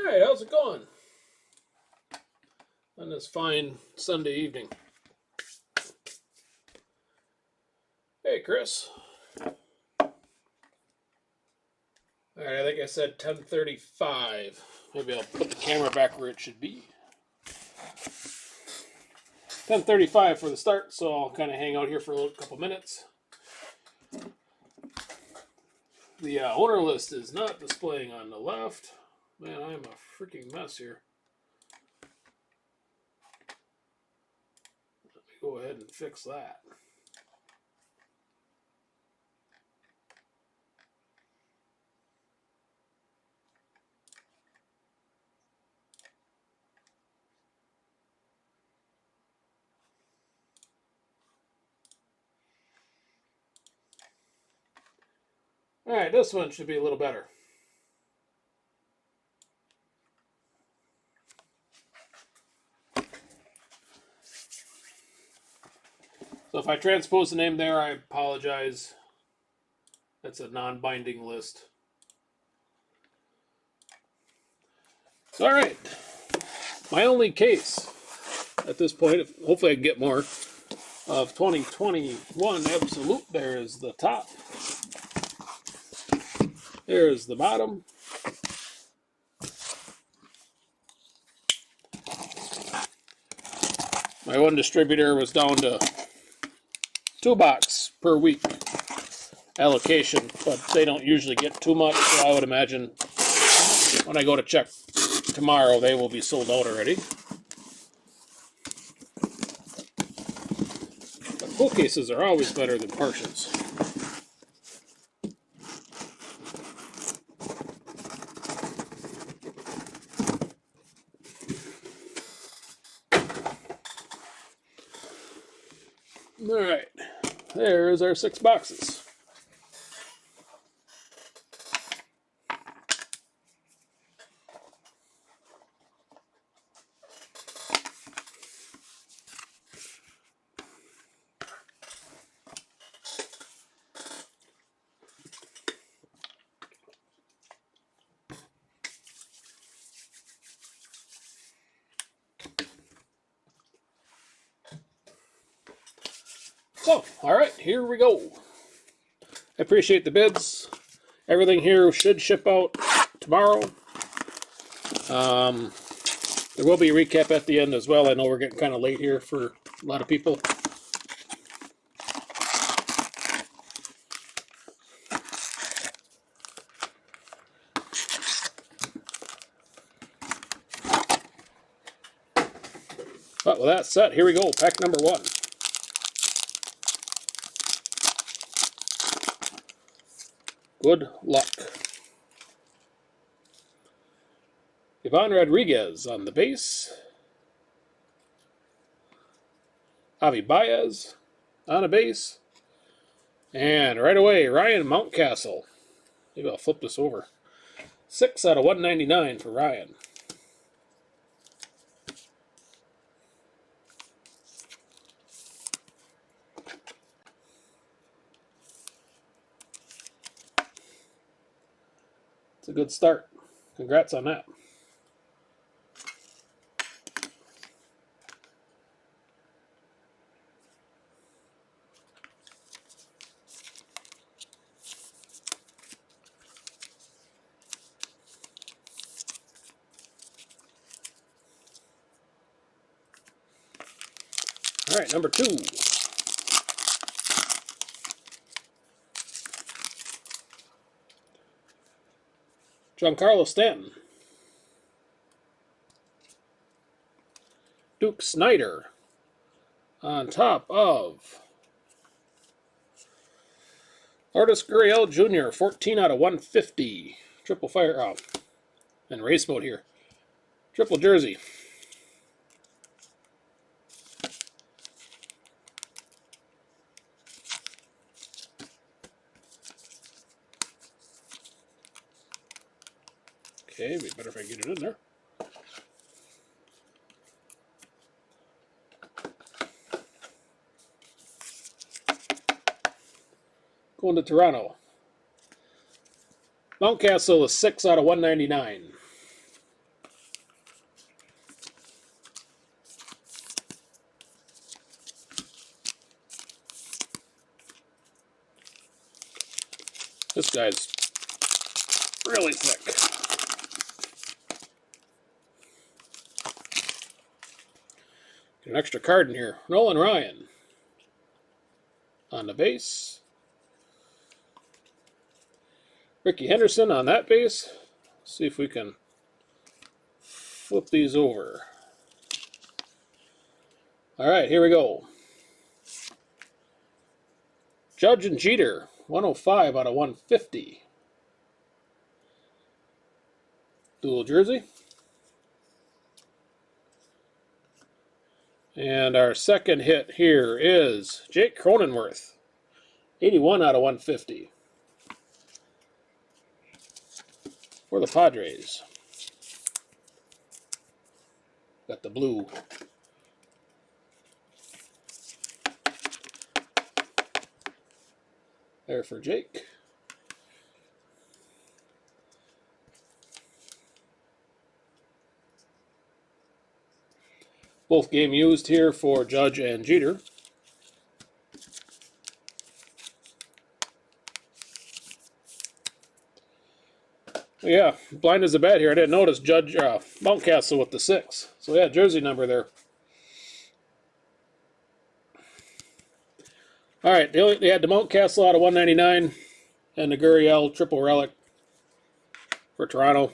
Alright, how's it going? On this fine Sunday evening. Hey, Chris. Alright, I think I said 10:35. Maybe I'll put the camera back where it should be. 10:35 for the start, so I'll kind of hang out here for a couple minutes. The owner list is not displaying on the left. Man, I'm a freaking mess here. Let me go ahead and fix that. Alright, this one should be a little better. So if I transpose the name there, I apologize. That's a non-binding list. So, alright. My only case at this point, hopefully I can get more, of 2021 Absolute there is the top. There's the bottom. My one distributor was down to 2 box per week allocation, but they don't usually get too much, so I would imagine when I go to check tomorrow, they will be sold out already. But full cases are always better than partials. Alright, there's our 6 boxes. So, alright, here we go. I appreciate the bids. Everything here should ship out tomorrow. There will be a recap at the end as well. I know we're getting kind of late here for a lot of people. But with that said, here we go. Pack number 1. Good luck. Ivan Rodriguez on the base. Javi Baez on a base. And right away, Ryan Mountcastle. Maybe I'll flip this over. 6 out of 199 for Ryan. It's a good start. Congrats on that. All right, number 2. Giancarlo Stanton. Duke Snider on top of Lourdes Gurriel Jr., 14 out of 150. Triple fire off. And race mode here. Triple jersey. Okay, be better if I get it in there. Going to Toronto. Mountcastle is 6 out of 199. This guy's really thick. An extra card in here. Nolan Ryan on the base. Ricky Henderson on that base. Let's see if we can flip these over. All right, here we go. Judge and Jeter, 105 out of 150. Dual jersey. And our second hit here is Jake Cronenworth, 81 out of 150 for the Padres. Got the blue. There for Jake. Both game used here for Judge and Jeter. Yeah, blind as a bat here. I didn't notice Judge Mountcastle with the 6. So yeah, jersey number there. All right, they had the Mountcastle out of 199 and the Gurriel triple relic for Toronto.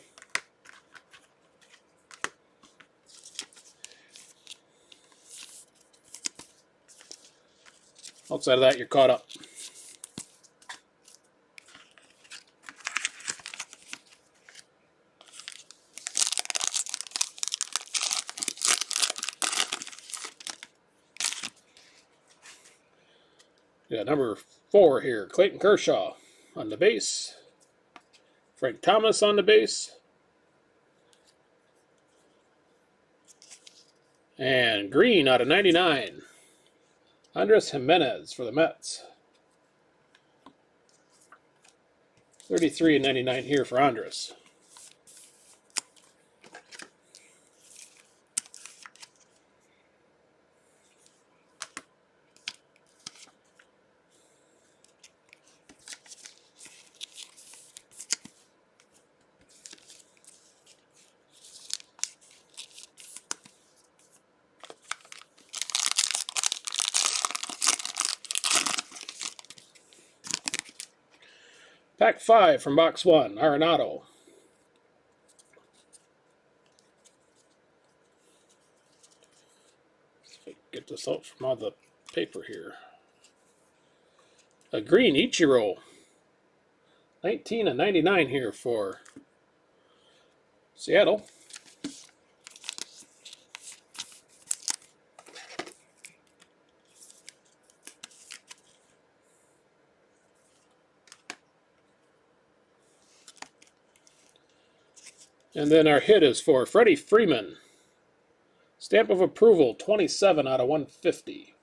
Outside of that, you're caught up. Yeah, number 4 here, Clayton Kershaw on the base. Frank Thomas on the base. And green out of 99. Andres Jimenez for the Mets. 33 and 99 here for Andres. Pack 5 from box 1, Arenado. Get this out from all the paper here. A green Ichiro. 19 and 99 here for Seattle. And then our hit is for Freddie Freeman. Stamp of approval, 27 out of 150.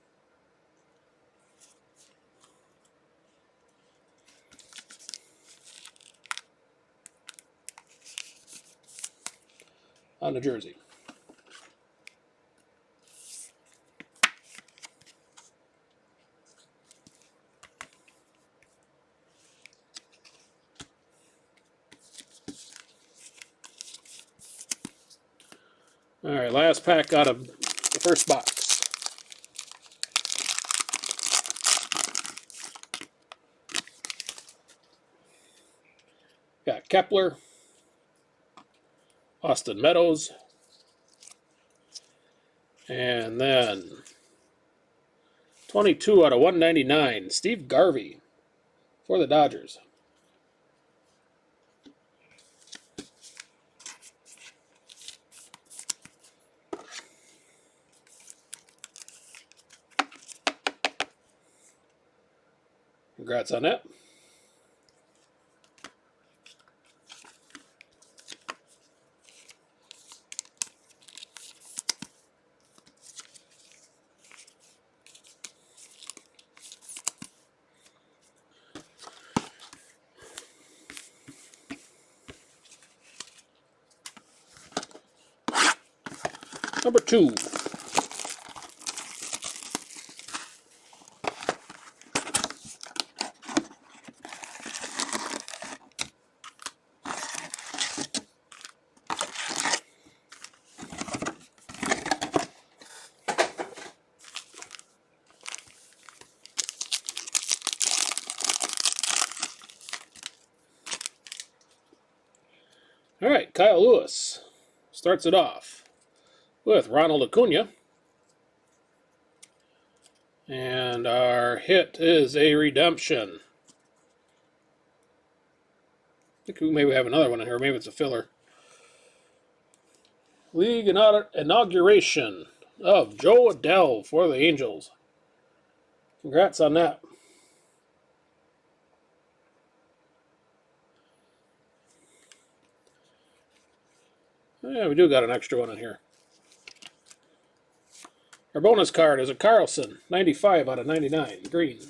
On the jersey. All right, last pack out of the first box. Got Kepler, Austin Meadows, and then 22 out of 199, Steve Garvey for the Dodgers. Congrats on that. Number 2. All right, Kyle Lewis starts it off with Ronald Acuna. And our hit is a redemption. I think we maybe have another one in here. Maybe it's a filler. League inauguration of Jo Adell for the Angels. Congrats on that. Yeah, we do got an extra one in here. Our bonus card is a Carlson, 95 out of 99, green.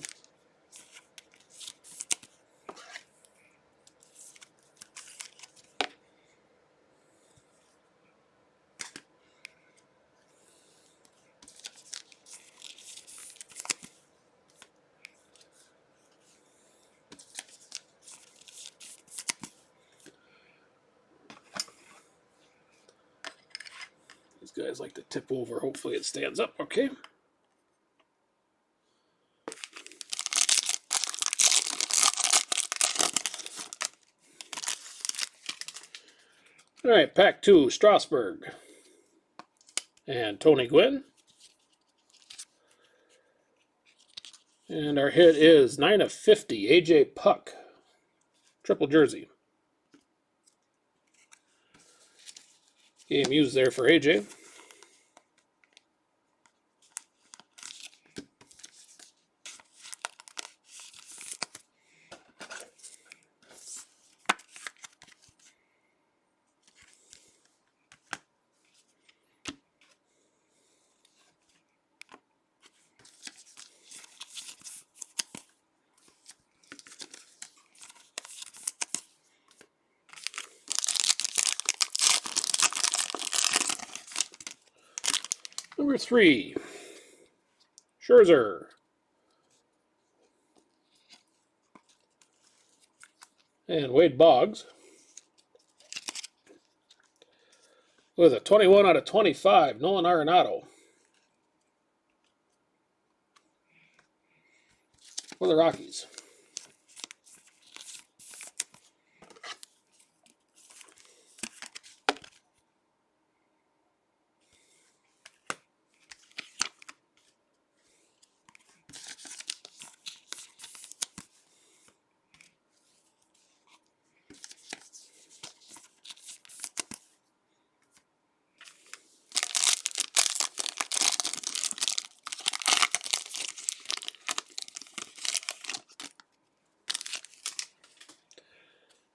These guys like to tip over. Hopefully it stands up okay. All right, pack 2, Strasburg and Tony Gwynn. And our hit is 9 of 50, AJ Puck, triple jersey. Game used there for AJ. Number 3, Scherzer. And Wade Boggs with a 21 out of 25, Nolan Arenado for the Rockies.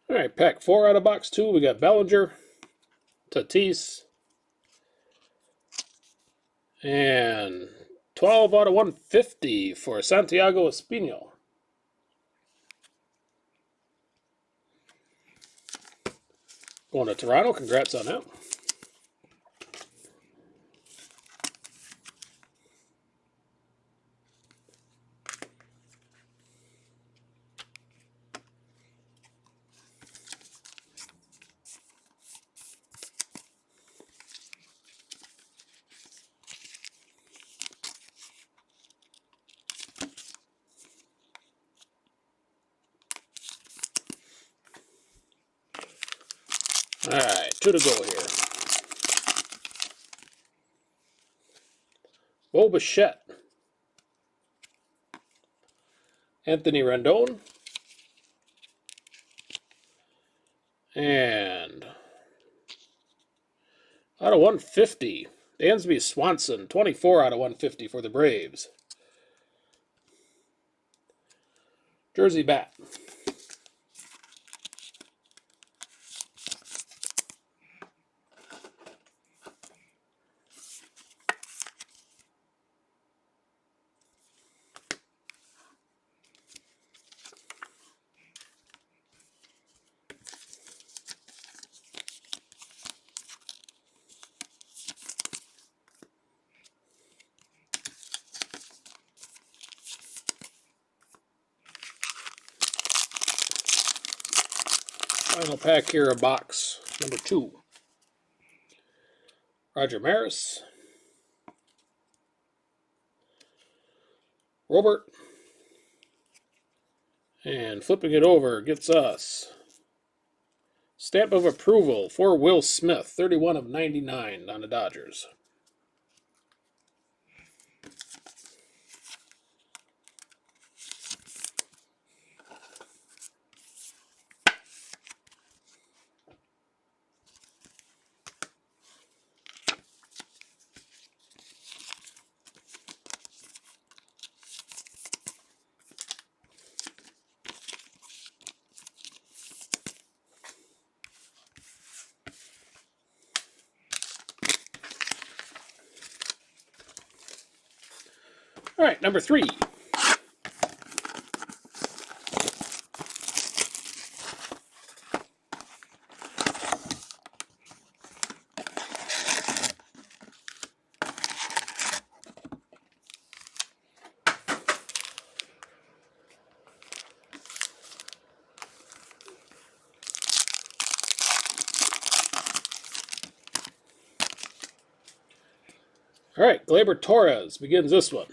All right, pack 4 out of box 2. We got Bellinger, Tatis, and 12 out of 150 for Santiago Espino. Going to Toronto. Congrats on that. All right, 2 to go here. Bo Bichette, Anthony Rendon, and out of 150, Dansby Swanson, 24 out of 150 for the Braves. Jersey bat. Final pack here of box number 2. Roger Maris, Robert, and flipping it over gets us Stamp of approval for Will Smith, 31 of 99 on the Dodgers. All right, number 3. All right, Gleyber Torres begins this one.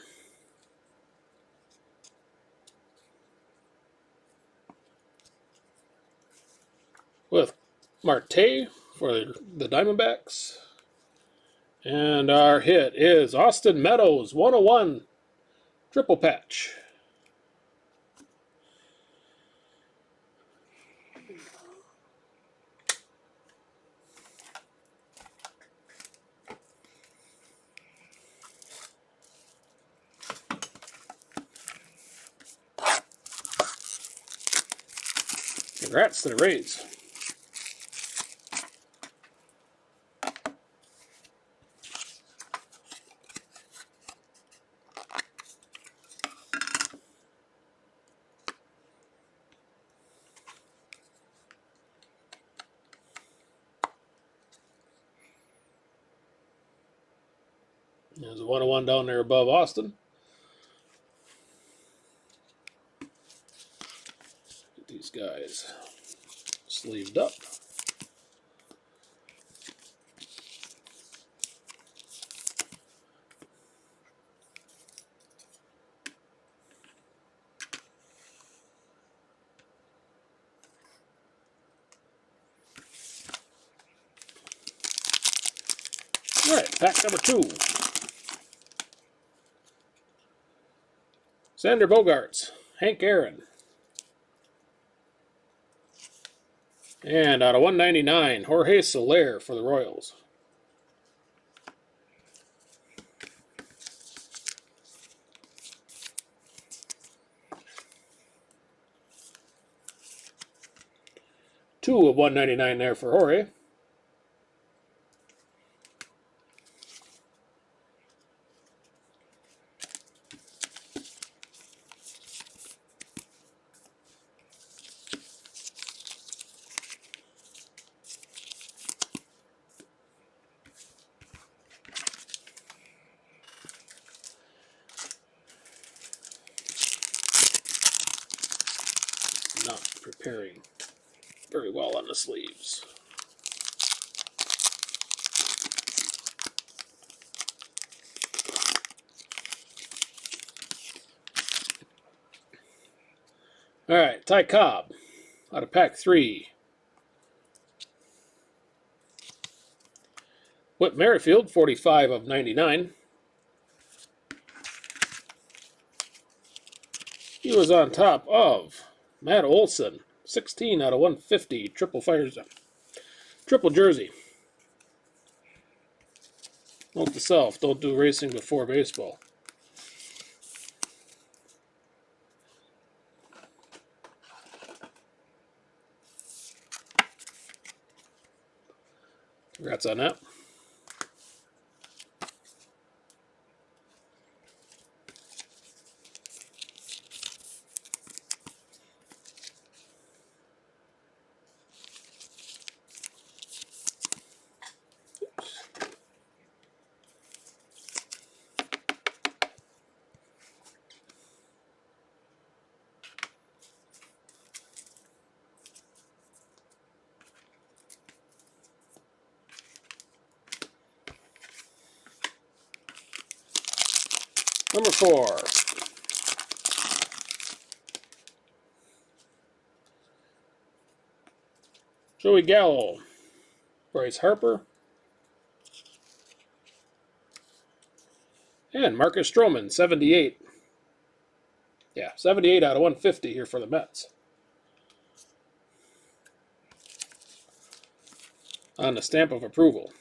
With Marte for the Diamondbacks. And our hit is Austin Meadows, 101, triple patch. Congrats to the Rays. There's a 101 down there above Austin. Get these guys sleeved up. All right, pack number 2. Xander Bogaerts, Hank Aaron. And out of 199, Jorge Soler for the Royals. Two of 199 there for Jorge. Not preparing very well on the sleeves. All right, Ty Cobb out of pack 3. Whit Merrifield, 45 of 99. He was on top of Matt Olson, 16 out of 150, triple jersey. Note to self, don't do racing before baseball. Congrats on that. Number 4. Joey Gallo, Bryce Harper, and Marcus Stroman, 78. Yeah, 78 out of 150 here for the Mets. On the stamp of approval.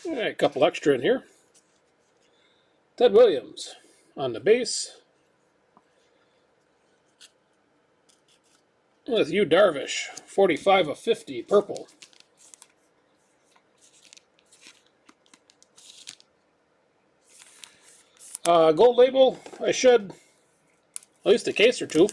All right, a couple extra in here. Ted Williams on the base. With Yu Darvish, 45 of 50, purple. Gold label, I should, at least a case or two.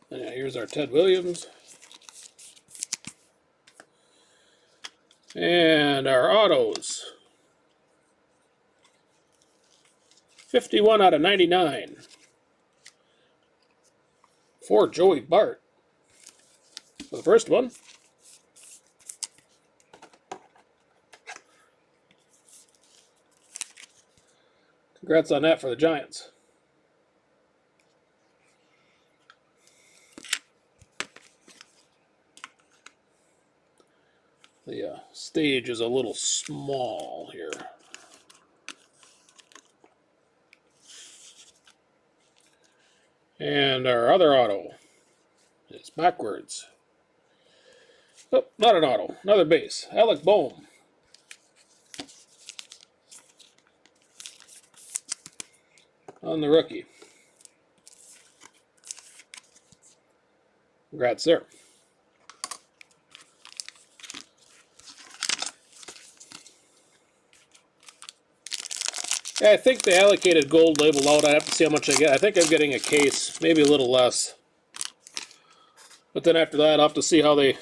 And yeah, here's our Ted Williams. And our autos. 51 out of 99. For Joey Bart. For the first one. Congrats on that for the Giants. The stage is a little small here. And our other auto is backwards. Oh, not an auto. Another base. Alec Bohm. On the rookie. Congrats there. Yeah, I think they allocated gold label out. I have to see how much I get. I think I'm getting a case, maybe a little less. But then after that, I'll have to see how they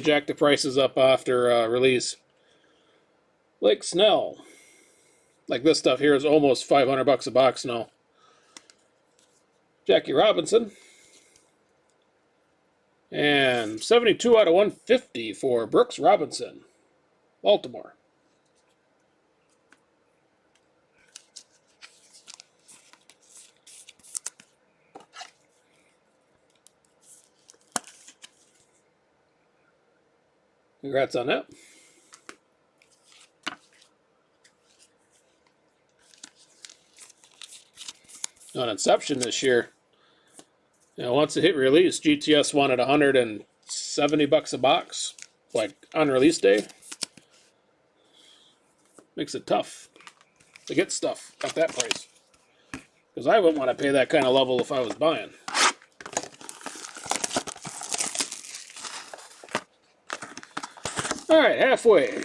jack the prices up after release. Blake Snell. Like this stuff here is almost $500 a box now. Jackie Robinson. And 72 out of 150 for Brooks Robinson. Baltimore. Congrats on that. On Inception this year, once it hit release, GTS wanted $170 a box, like on release day. Makes it tough to get stuff at that price. Because I wouldn't want to pay that kind of level if I was buying. All right, halfway.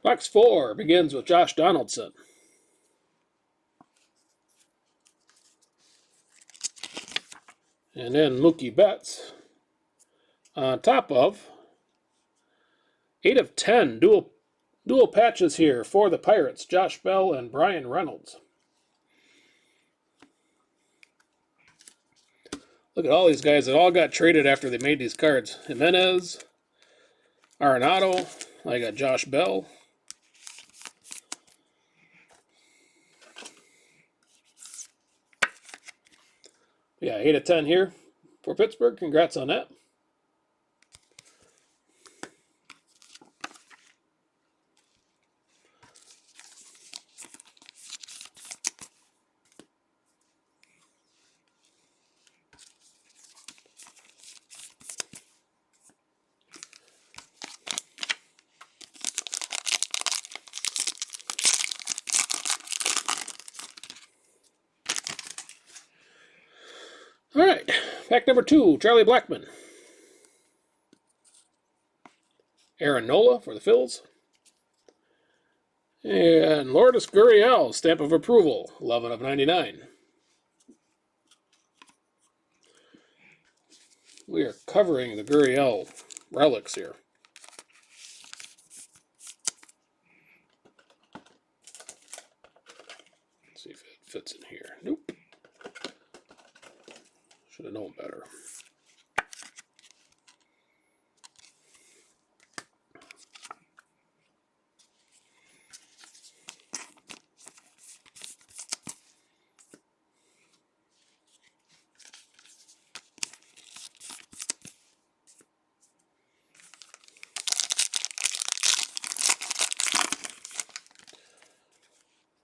Box 4 begins with Josh Donaldson. And then Mookie Betts. On top of 8 of 10 dual patches here for the Pirates, Josh Bell and Brian Reynolds. Look at all these guys that all got traded after they made these cards. Jimenez, Arenado, I got Josh Bell. Yeah, 8 of 10 here for Pittsburgh. Congrats on that. All right, pack number 2, Charlie Blackmon. Aaron Nola for the Phils. And Lourdes Gurriel, stamp of approval, 11 of 99. We are covering the Gurriel relics here. Let's see if it fits in here. Nope. Should have known better.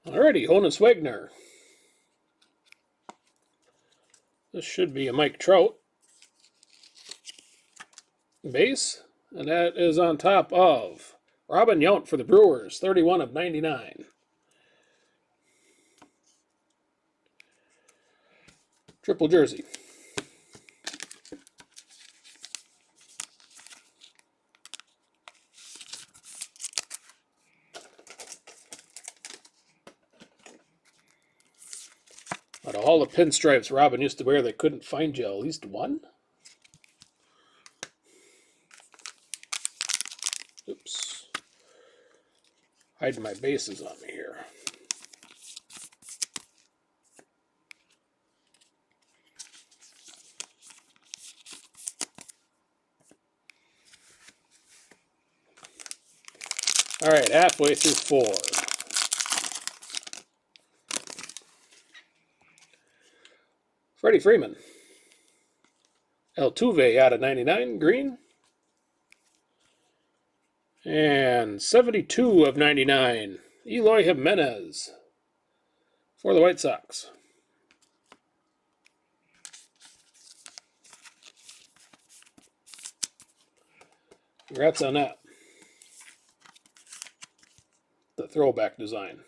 Alrighty, Honus Wagner. This should be a Mike Trout base, and that is on top of Robin Yount for the Brewers, 31 of 99. Triple jersey. Out of all the pinstripes Robin used to wear, they couldn't find you at least one? Oops. Hiding my bases on me here. All right, halfway through 4. Freddie Freeman. Altuve out of 99, green. And 72 of 99, Eloy Jimenez for the White Sox. Congrats on that. The throwback design.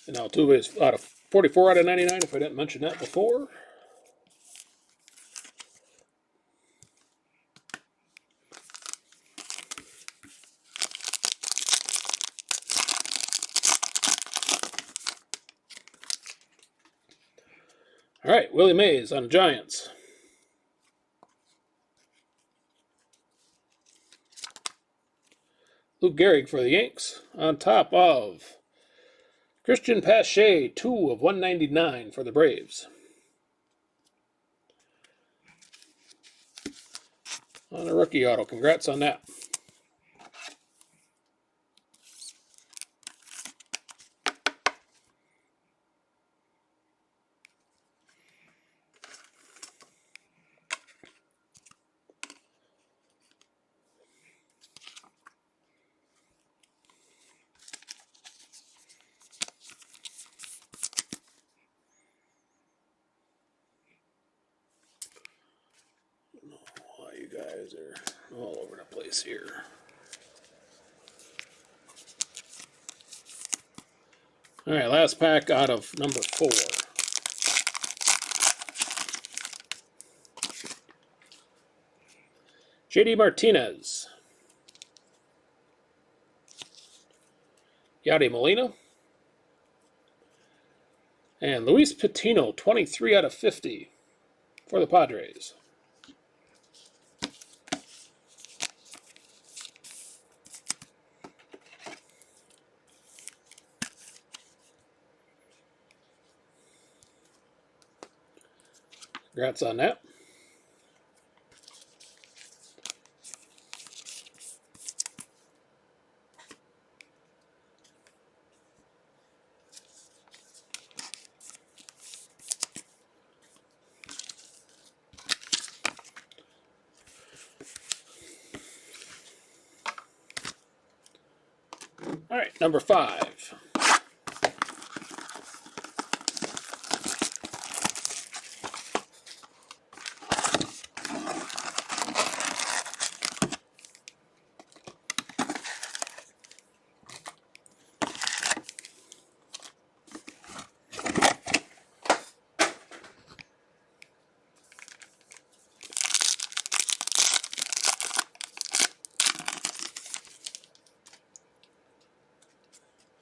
And Altuve is out of 44 out of 99, if I didn't mention that before. All right, Willie Mays on the Giants. Luke Gehrig for the Yanks, on top of Christian Pache, 2 of 199 for the Braves. On a rookie auto. Congrats on that. You guys are all over the place here. All right, last pack out of number 4. JD Martinez. Yadi Molina. And Luis Patino, 23 out of 50 for the Padres. Congrats on that. All right, number 5.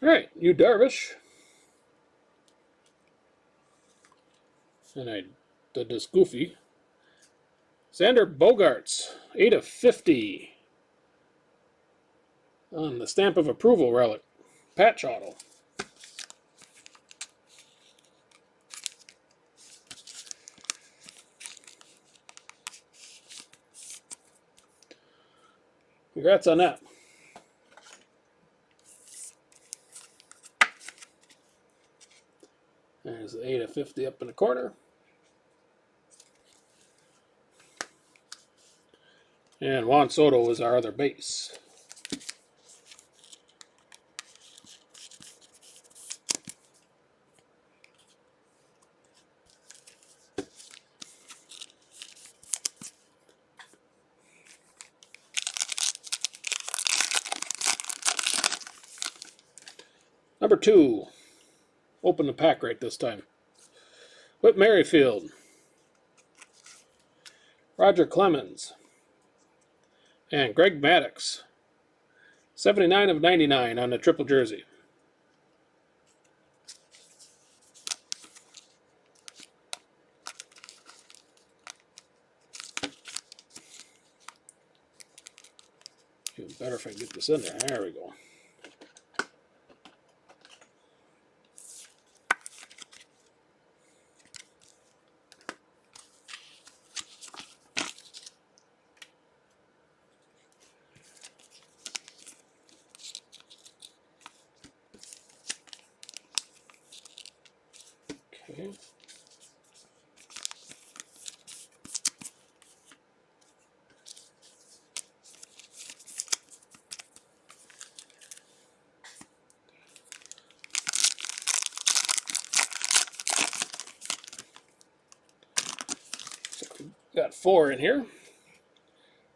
All right, Yu Darvish. And I did this goofy. Xander Bogaerts, 8/50. On the stamp of approval relic. Patch auto. Congrats on that. There's the 8/50 up in the corner. And Juan Soto is our other base. Number 2. Open the pack right this time. Whit Merrifield. Roger Clemens. And Greg Maddux. 79/99 on the triple jersey. Even better if I can get this in there. There we go. Okay. So we got 4 in here.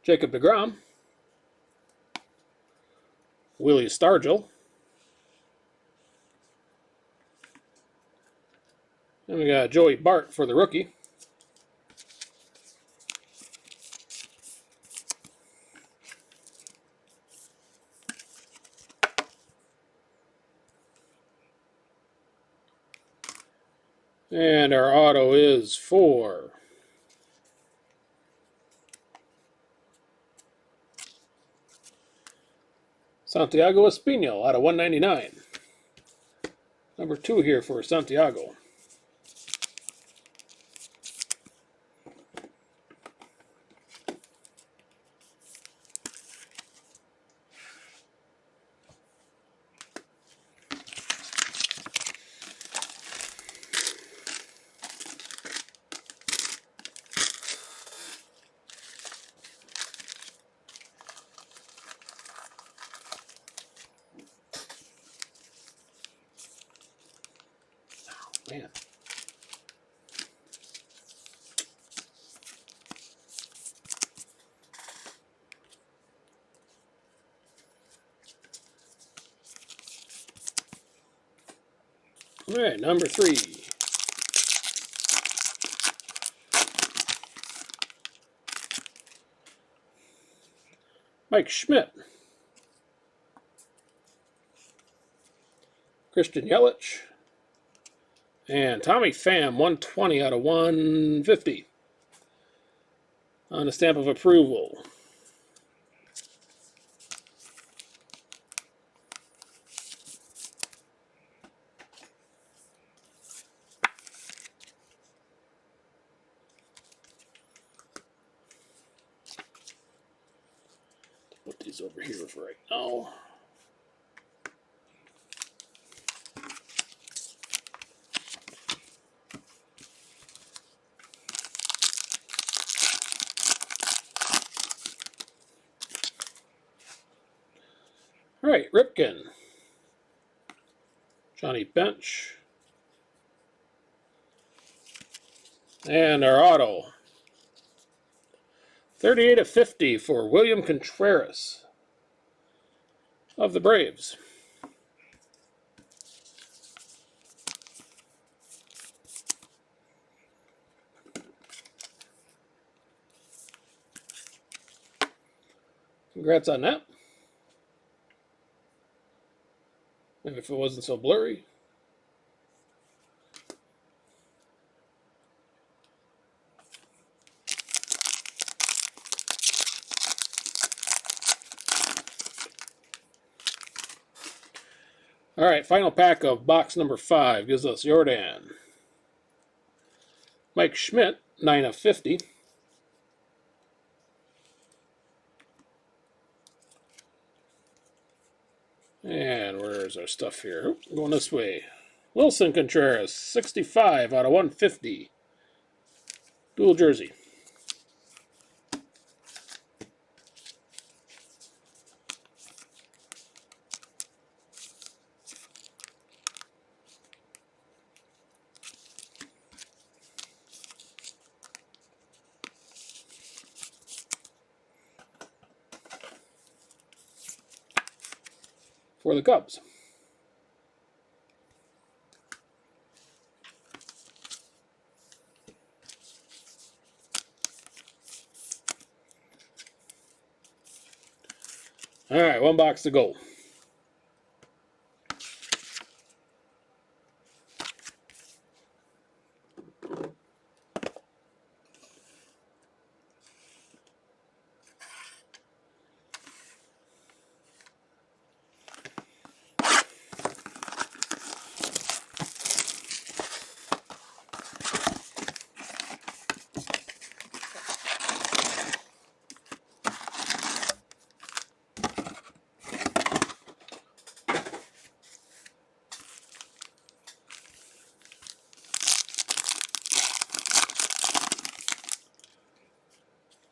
Jacob deGrom. Willie Stargell. And we got Joey Bart for the rookie. And our auto is for Santiago Espino out of 199. Number 2 here for Santiago. Man. All right, number 3. Mike Schmidt. Christian Yelich. And Tommy Pham, 120 out of 150. On the stamp of approval. Put these over here for right now. All right, Ripken. Johnny Bench. And our auto. 38/50 for William Contreras of the Braves. Congrats on that. And if it wasn't so blurry. All right, final pack of box number 5 gives us Jordan, Mike Schmidt, 9 of 50. And where's our stuff here? Going this way. Wilson Contreras, 65 out of 150. Dual jersey. For the Cubs. All right, 1 box to go.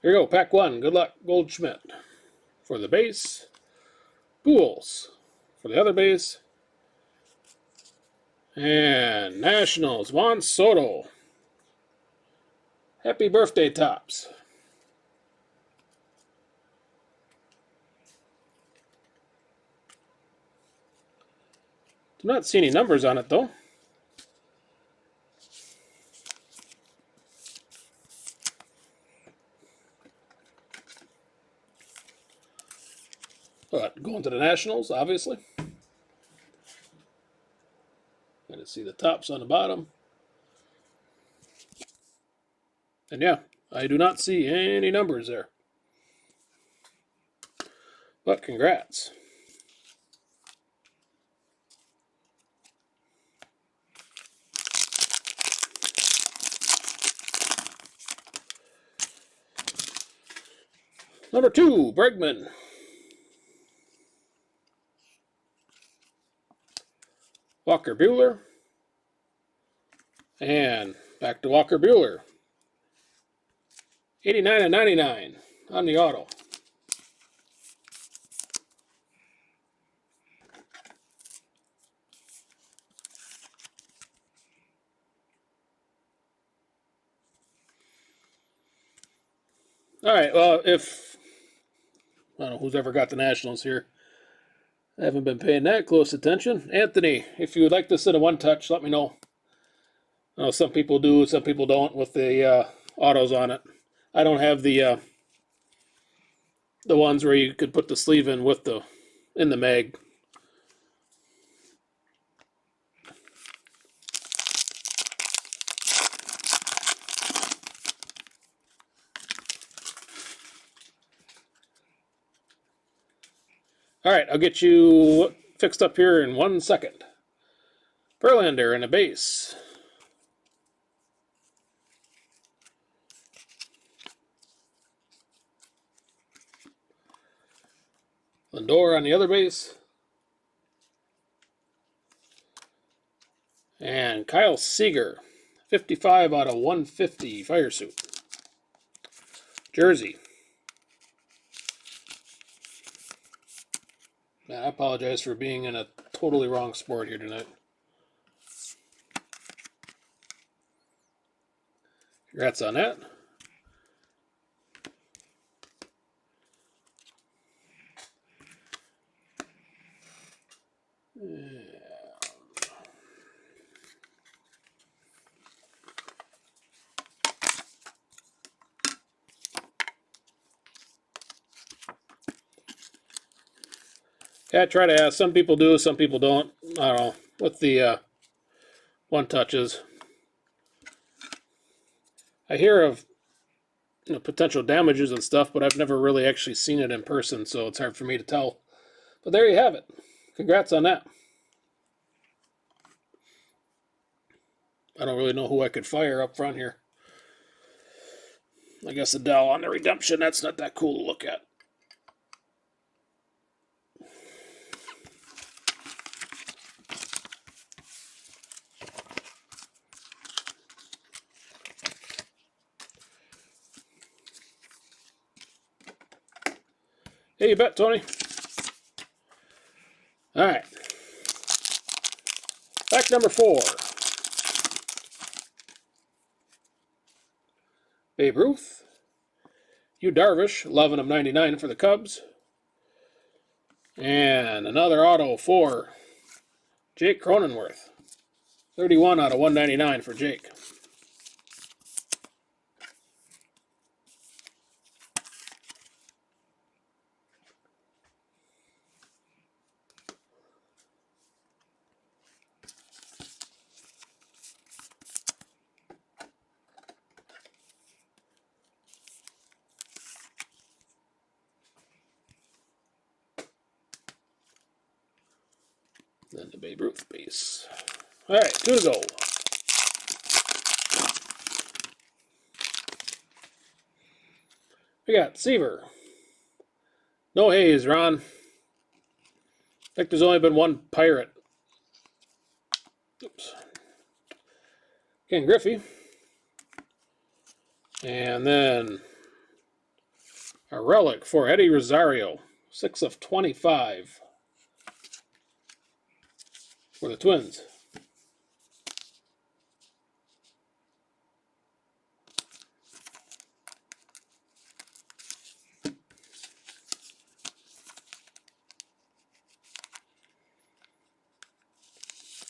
Here you go, pack 1. Good luck, Goldschmidt. For the base, Pujols. For the other base, and Nationals, Juan Soto. Happy birthday, Topps. Do not see any numbers on it, though. But going to the Nationals, obviously. And to see the Topps on the bottom. And yeah, I do not see any numbers there. But congrats. Number 2, Bregman. Walker Buehler. And back to Walker Buehler. 89 and 99 on the auto. All right, well, if I don't know who's ever got the Nationals here. I haven't been paying that close attention. Anthony, if you would like this in a one-touch, let me know. I know some people do, some people don't with the autos on it. I don't have the ones where you could put the sleeve in with in the mag. All right, I'll get you fixed up here in 1 second. Verlander in a base. Lindor on the other base. And Kyle Seager, 55 out of 150 fire suit. Jersey. Man, I apologize for being in a totally wrong sport here tonight. Congrats on that. Yeah, I try to ask. Some people do, some people don't. I don't know, with the one touches. I hear of potential damages and stuff, but I've never really actually seen it in person, so it's hard for me to tell. But there you have it. Congrats on that. I don't really know who I could fire up front here. I guess Adele on the redemption, that's not that cool to look at. Hey, you bet, Tony. All right. Pack number 4. Babe Ruth. Yu Darvish, 11 of 99 for the Cubs. And another auto for Jake Cronenworth. 31 out of 199 for Jake. Then the Babe Ruth base. All right, 2 to go. We got Seaver. No Hayes, Ron. I think there's only been one Pirate. Oops. Ken Griffey. And then a relic for Eddie Rosario. 6 of 25 for the Twins.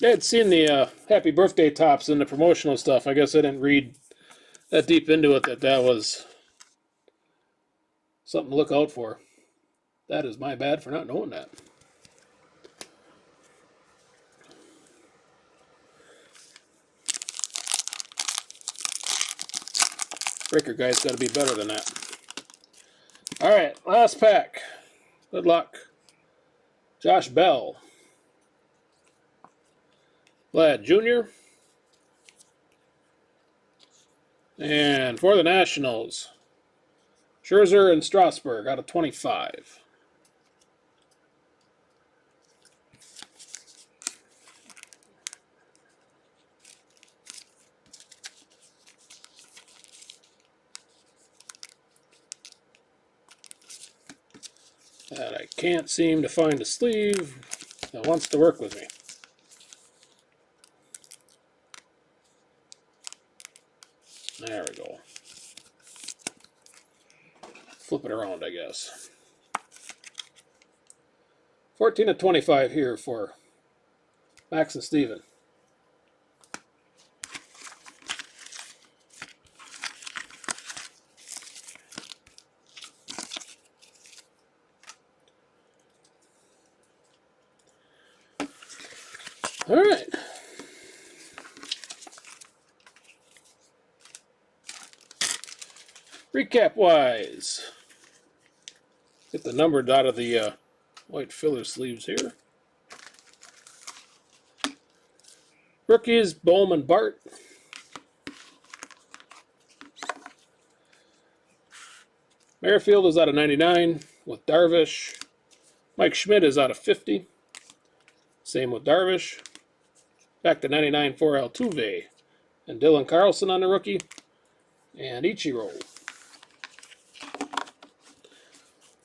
I had seen the happy birthday tops and the promotional stuff. I guess I didn't read that deep into it that was something to look out for. That is my bad for not knowing that. Breaker guy's got to be better than that. All right, last pack. Good luck. Josh Bell. Vlad Jr. And for the Nationals, Scherzer and Strasburg out of 25. And I can't seem to find a sleeve that wants to work with me. There we go. Flip it around, I guess. 14 of 25 here for Max and Steven. All right. Recap wise, get the numbers out of the white filler sleeves here. Rookies, Bowman, Bart. Merrifield is out of 99 with Darvish. Mike Schmidt is out of 50. Same with Darvish. Back to 99 for Altuve. And Dylan Carlson on the rookie. And Ichiro.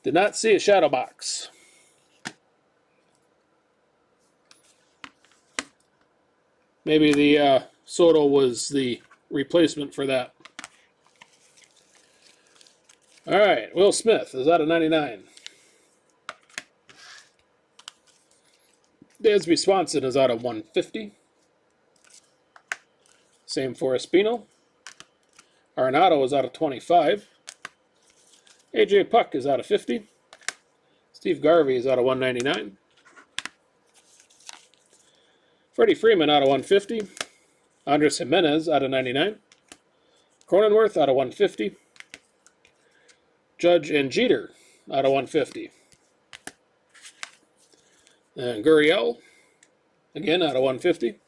Did not see a shadow box. Maybe the Soto was the replacement for that. All right, Will Smith is out of 99. Dansby Swanson is out of 150. Same for Espino. Arenado is out of 25. AJ Puck is out of 50. Steve Garvey is out of 199. Freddie Freeman out of 150. Andres Jimenez out of 99. Cronenworth out of 150. Judge and Jeter out of 150. And Gurriel, again out of 150.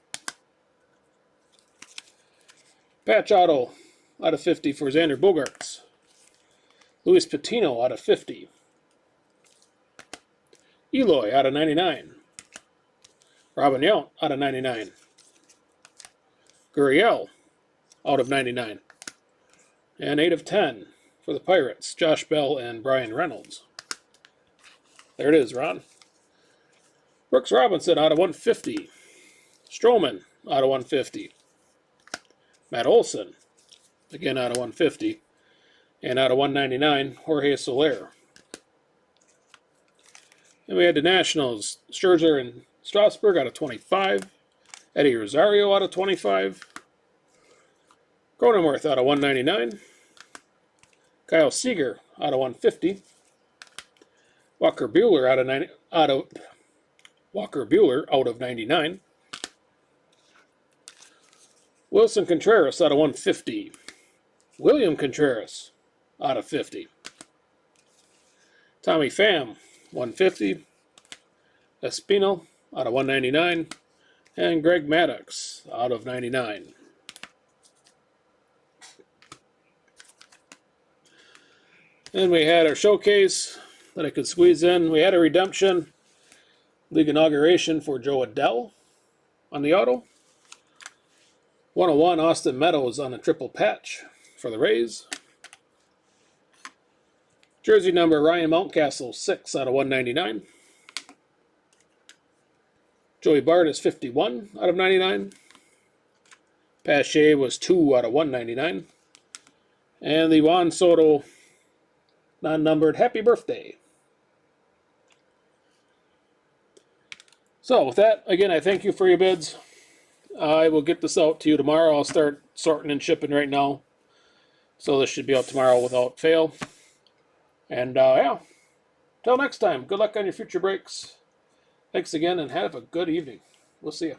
Patch auto out of 50 for Xander Bogaerts. Luis Patino out of 50. Eloy out of 99. Robin Yount out of 99. Gurriel out of 99. And 8 of 10 for the Pirates, Josh Bell and Brian Reynolds. There it is, Ron. Brooks Robinson out of 150. Stroman out of 150. Matt Olson, again out of 150. And out of 199, Jorge Soler. And we had the Nationals, Scherzer and Strasburg out of 25. Eddie Rosario out of 25. Cronenworth out of 199. Kyle Seager out of 150. Walker Buehler out of 99. Wilson Contreras out of 150. William Contreras out of 50. Tommy Pham, 150. Espino out of 199. And Greg Maddux out of 99. And we had our showcase that I could squeeze in. We had a redemption league inauguration for Joe Adell on the auto. 101 Austin Meadows on a triple patch for the Rays. Jersey number Ryan Mountcastle, 6 out of 199. Joey Bart is 51 out of 99. Pache was 2 out of 199. And the Juan Soto non-numbered Happy Birthday. So with that, again, I thank you for your bids. I will get this out to you tomorrow. I'll start sorting and shipping right now. So this should be out tomorrow without fail. And yeah, till next time, good luck on your future breaks. Thanks again and have a good evening. We'll see you.